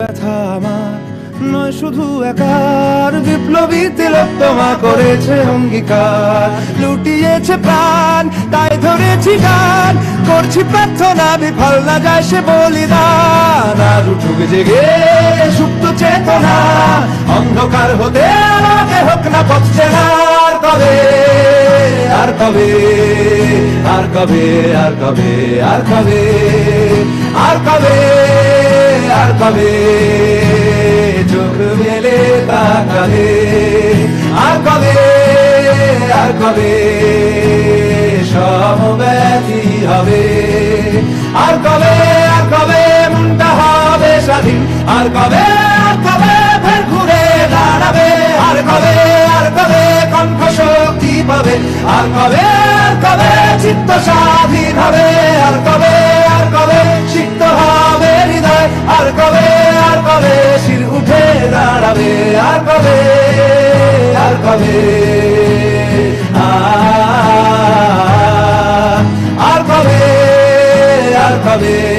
ব্যথা আমার নয় শুধু একার, বিপ্লবী তিলোত্তমা করেছে অঙ্গীকার, লুটিয়েছে প্রাণ তাই ধরেছি গান, করছি প্রার্থনা বিফল না যায় সে বলিদান। আর উঠুক জেগে সুপ্ত চেতনা, অন্ধকার হতে আমাকে হোক না পথ চেনা। আর কবে আর কবে আর কবে আর কবে আর কবে আর কবে আর কবে চোখ মেলে তাকাবে। আর কবে আর কবে সমব্যথী হবে। আর কবে মনটা হবে স্বাধীন। আর কবে ফের ঘুরে দাঁড়াবে। আর কবে কণ্ঠ শক্তি পাবে। আর কবে চিত্ত স্বাধীন হবে। আর কবে সিক্ত হবে হৃদয়। আর কবে শির উঠে দাঁড়াবে। আর কবে আর কবে আর কবে আর কবে